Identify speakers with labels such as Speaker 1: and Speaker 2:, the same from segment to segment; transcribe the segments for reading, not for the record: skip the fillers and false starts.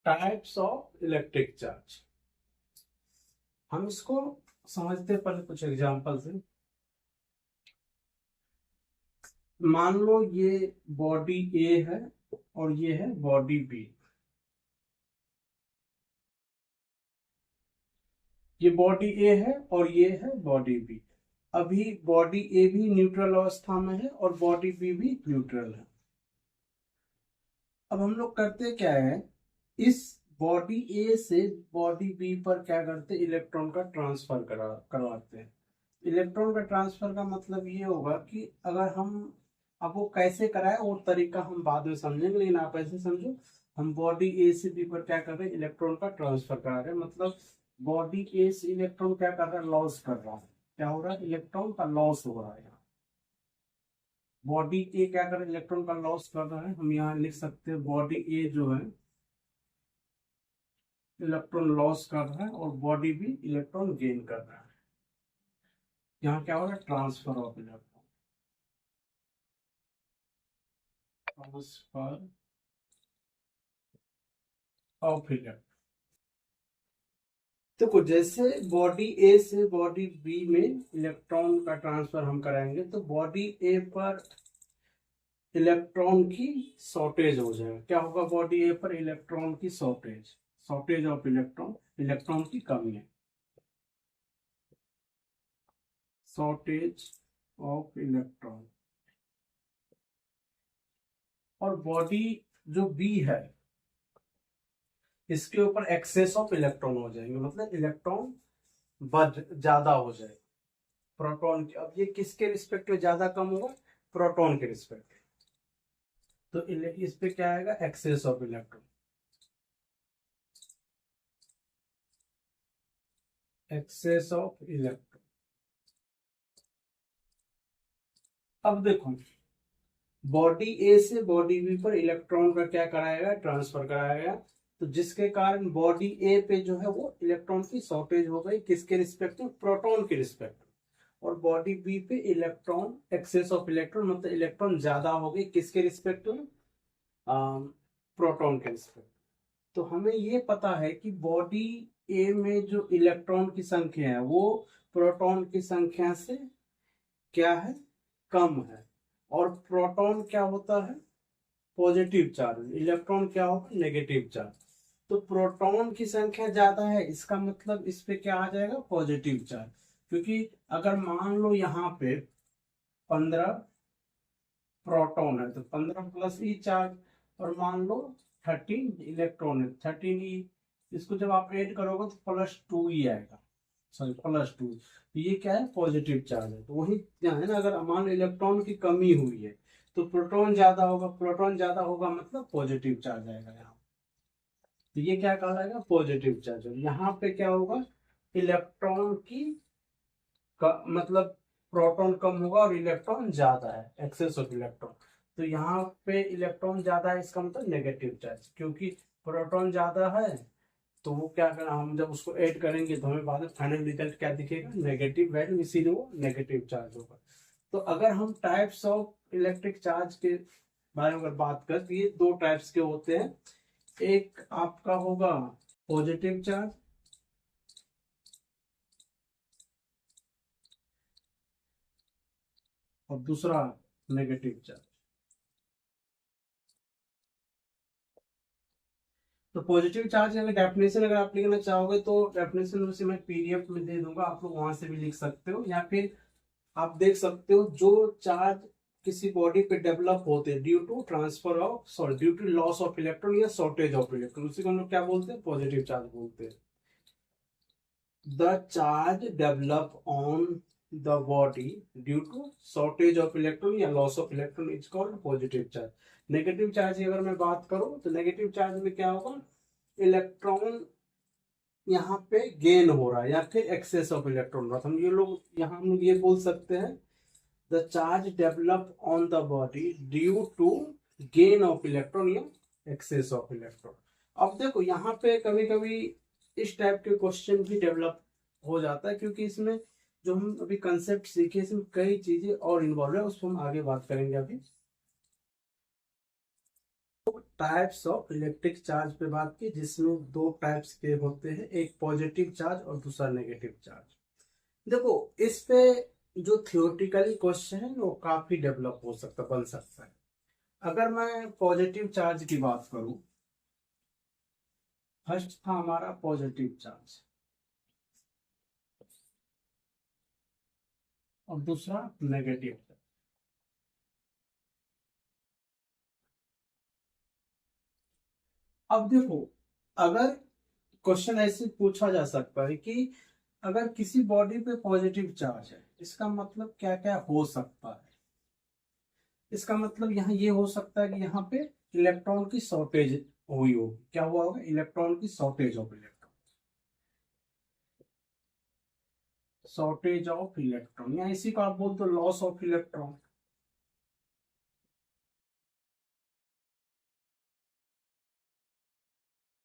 Speaker 1: Types of electric charge. हम इसको समझते हैं पहले कुछ एग्जांपल से। मान लो ये बॉडी ए है और ये है बॉडी बी। ये बॉडी ए है और ये है बॉडी बी। अभी बॉडी ए भी न्यूट्रल अवस्था में है और बॉडी बी भी न्यूट्रल है। अब हम लोग करते क्या है, इस बॉडी ए से बॉडी बी पर क्या करते, इलेक्ट्रॉन का ट्रांसफर करवाते हैं। इलेक्ट्रॉन का ट्रांसफर का मतलब ये होगा कि अगर हम, अब वो कैसे कराए वो तरीका हम बाद में समझेंगे, लेकिन आप ऐसे समझो, हम बॉडी ए से बी पर क्या कर रहे हैं, इलेक्ट्रॉन का ट्रांसफर करा रहे हैं। मतलब बॉडी ए से इलेक्ट्रॉन क्या कर रहा है, लॉस कर रहा है। क्या हो रहा है, इलेक्ट्रॉन का लॉस हो रहा है। यहाँ बॉडी ए क्या कर रहा है, इलेक्ट्रॉन का लॉस कर रहा है। हम यहाँ लिख सकते हैं बॉडी ए जो है इलेक्ट्रॉन लॉस कर रहा है और बॉडी भी इलेक्ट्रॉन गेन कर रहा है। यहाँ क्या हो रहा है, transfer of electron, transfer of electron. देखो जैसे बॉडी ए से बॉडी बी में इलेक्ट्रॉन का ट्रांसफर हम कराएंगे तो बॉडी ए पर इलेक्ट्रॉन की शॉर्टेज हो जाएगा। क्या होगा, बॉडी ए पर इलेक्ट्रॉन की shortage, shortage of electron, electron की कमी है, शॉर्टेज ऑफ इलेक्ट्रॉन। और बॉडी जो बी है इसके ऊपर एक्सेस ऑफ इलेक्ट्रॉन हो जाएंगे, मतलब इलेक्ट्रॉन ज्यादा हो जाएगा प्रोटॉन के। अब ये किसके रिस्पेक्ट में ज्यादा कम होगा, प्रोटॉन के रिस्पेक्ट। तो इस पे क्या आएगा, excess of electron, excess of electron. अब देखो बॉडी ए से बॉडी बी पर इलेक्ट्रॉन का क्या कराएगा, ट्रांसफर कराएगा। तो जिसके कारण बॉडी ए पे जो है वो इलेक्ट्रॉन की शॉर्टेज हो गई, किसके रिस्पेक्ट में, प्रोटॉन के रिस्पेक्ट में। और बॉडी बी पे इलेक्ट्रॉन, एक्सेस ऑफ इलेक्ट्रॉन मतलब इलेक्ट्रॉन ज्यादा हो गई, किसके रिस्पेक्ट में, प्रोटॉन के रिस्पेक्ट। तो हमें ये पता है कि बॉडी ए में जो इलेक्ट्रॉन की संख्या है वो प्रोटॉन की संख्या से क्या है, कम है। और प्रोटॉन क्या होता है, पॉजिटिव चार्ज, इलेक्ट्रॉन क्या होगा, नेगेटिव चार्ज। तो प्रोटॉन की संख्या ज्यादा है, इसका मतलब इस पे क्या आ जाएगा, पॉजिटिव चार्ज। क्योंकि अगर मान लो यहाँ पे 15 प्रोटॉन है तो 15 प्लस ई चार्ज, और मान लो 13 इलेक्ट्रॉन है, 13 ई। इसको जब आप ऐड करोगे तो +2 ई आएगा, सॉरी +2। तो ये क्या है, पॉजिटिव चार्ज है। तो वही क्या है ना, अगर मान लो इलेक्ट्रॉन की कमी हुई है तो प्रोटॉन ज्यादा होगा, प्रोटॉन ज्यादा होगा मतलब पॉजिटिव चार्ज आएगा यहाँ। तो ये क्या कहलाएगा, पॉजिटिव चार्ज। यहाँ पे क्या होगा, इलेक्ट्रॉन की मतलब प्रोटॉन कम होगा और इलेक्ट्रॉन ज्यादा है, एक्सेस ऑफ इलेक्ट्रॉन। तो यहाँ पे इलेक्ट्रॉन ज्यादा है, इसका मतलब नेगेटिव चार्ज। क्योंकि प्रोटॉन ज्यादा है तो वो क्या करना, हम जब उसको ऐड करेंगे तो हमें बाद में फाइनल रिजल्ट क्या दिखेगा, नेगेटिव वैल्यू, इसीलिए वो नेगेटिव चार्ज होगा। तो अगर हम टाइप्स ऑफ इलेक्ट्रिक चार्ज के बारे में अगर बात करें तो ये दो टाइप्स के होते हैं। एक आपका होगा पॉजिटिव चार्ज और दूसरा नेगेटिव चार्ज। तो पॉजिटिव चार्ज अगर डेफिनेशन अगर आप लिखना चाहोगे तो डेफिनेशन उसे मैं पीडीएफ में दे दूंगा, आप लोग वहां से भी लिख सकते हो, या फिर आप देख सकते हो जो चार्ज किसी बॉडी पे डेवलप होते हैं due to transfer of, sorry due to loss of electron या शॉर्टेज ऑफ इलेक्ट्रॉन, उसी को हम लोग क्या बोलते हैं, पॉजिटिव चार्ज बोलते हैं। The charge develop on the body due to shortage of electron या loss of electron is called positive charge. Negative charge की अगर मैं बात करूं तो नेगेटिव चार्ज में क्या होगा, इलेक्ट्रॉन यहाँ पे गेन हो रहा है या फिर एक्सेस ऑफ इलेक्ट्रॉन हो रहा है। हम ये लोग यहाँ हम ये बोल सकते हैं the charge develop on the body due to gain of electron या एक्सेस ऑफ इलेक्ट्रॉन। अब देखो यहाँ पे कभी कभी इस टाइप के क्वेश्चन भी डेवलप हो जाता है, क्योंकि इसमें जो हम अभी कंसेप्ट सीखे इसमें कई चीजें और इन्वॉल्व है, उसको हम आगे बात करेंगे अभी। टाइप्स ऑफ इलेक्ट्रिक चार्ज पे बात की, जिसमें दो टाइप्स के होते हैं, एक पॉजिटिव चार्ज और दूसरा नेगेटिव चार्ज। देखो, इस पे जो थियोरेटिकली क्वेश्चन है वो काफी डेवलप हो सकता, बन सकता है। अगर मैं पॉजिटिव चार्ज की बात करूं, फर्स्ट था हमारा पॉजिटिव चार्ज और दूसरा नेगेटिव चार्ज। अब देखो, अगर क्वेश्चन ऐसे पूछा जा सकता है कि अगर किसी बॉडी पे पॉजिटिव चार्ज है, इसका मतलब क्या क्या हो सकता है। इसका मतलब यहाँ ये हो सकता है कि यहाँ पे इलेक्ट्रॉन की शॉर्टेज हुई हो। क्या हुआ होगा? इलेक्ट्रॉन की shortage of electron, shortage of electron, या इसी को आप बोलते हो लॉस ऑफ इलेक्ट्रॉन।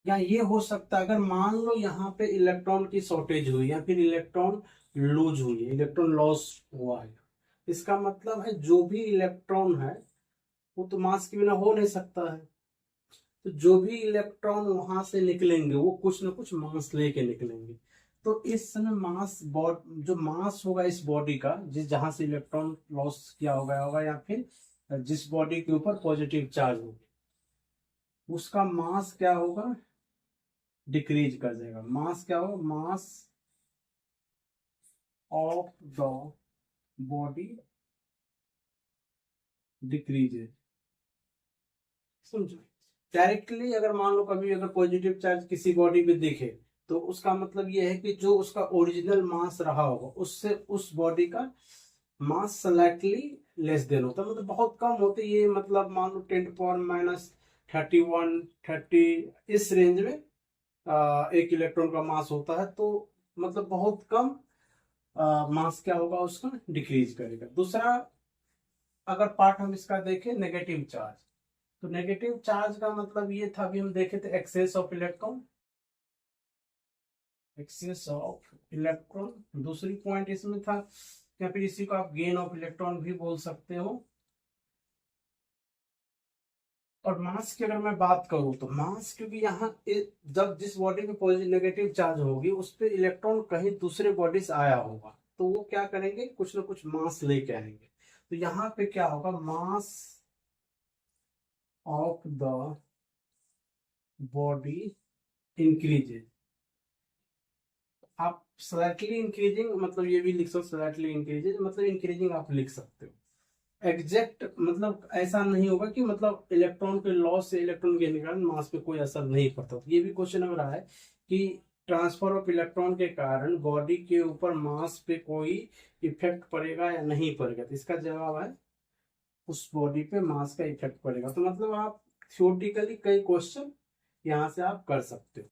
Speaker 1: या ये हो सकता है, अगर मान लो यहाँ पे इलेक्ट्रॉन की शॉर्टेज हुई या फिर इलेक्ट्रॉन लूज हुई है, इलेक्ट्रॉन लॉस हुआ है, इसका मतलब है जो भी इलेक्ट्रॉन है वो तो मास के बिना हो नहीं सकता है। तो जो भी इलेक्ट्रॉन वहां से निकलेंगे वो कुछ ना कुछ मास लेके निकलेंगे। तो इस समय मास जो मास होगा इस बॉडी का, जिस जहां से इलेक्ट्रॉन लॉस किया होगा या फिर जिस बॉडी के ऊपर पॉजिटिव चार्ज होगा, उसका मास क्या होगा? डिक्रीज कर जाएगा। मास क्या होगा? Mass of the body decrease. समझो, डायरेक्टली अगर मान लो कभी अगर पॉजिटिव चार्ज किसी बॉडी पे दिखे, तो उसका मतलब ये है कि जो उसका ओरिजिनल मास रहा होगा उससे उस बॉडी का मास स्लाइटली लेस देन होता है, मतलब बहुत कम होते। ये मतलब मान लो 10⁻31 30 इस रेंज में एक इलेक्ट्रॉन का मास होता है। तो मतलब बहुत कम मास क्या होगा? उसका डिक्रीज करेगा। दूसरा अगर पार्ट हम इसका देखें, नेगेटिव चार्ज, तो नेगेटिव चार्ज का मतलब ये था, अभी हम देखे थे excess of electron, excess of electron दूसरी पॉइंट इसमें था, या फिर इसी को आप गेन ऑफ इलेक्ट्रॉन भी बोल सकते हो। और मास की अगर मैं बात करूं तो मास, क्योंकि यहाँ जब जिस बॉडी में पॉजिटिव नेगेटिव चार्ज होगी उस पर इलेक्ट्रॉन कहीं दूसरे बॉडी से आया होगा, तो वो क्या करेंगे? कुछ ना कुछ मास लेके आएंगे। तो यहाँ पे क्या होगा? Mass of the body increases. आप स्लाइटली इंक्रीजिंग मतलब ये भी लिख सकते हो, स्लाइटली इंक्रीजिंग मतलब इंक्रीजिंग आप लिख सकते हो। एग्जैक्ट मतलब ऐसा नहीं होगा कि मतलब इलेक्ट्रॉन के लॉस से इलेक्ट्रॉन गेन के कारण मास पे कोई असर नहीं पड़ता। तो ये भी क्वेश्चन हो रहा है कि ट्रांसफर ऑफ इलेक्ट्रॉन के कारण बॉडी के ऊपर मास पे कोई इफेक्ट पड़ेगा या नहीं पड़ेगा। तो इसका जवाब है उस बॉडी पे मास का इफेक्ट पड़ेगा। तो मतलब आप थियोरेटिकली कई क्वेश्चन यहाँ से आप कर सकते हो।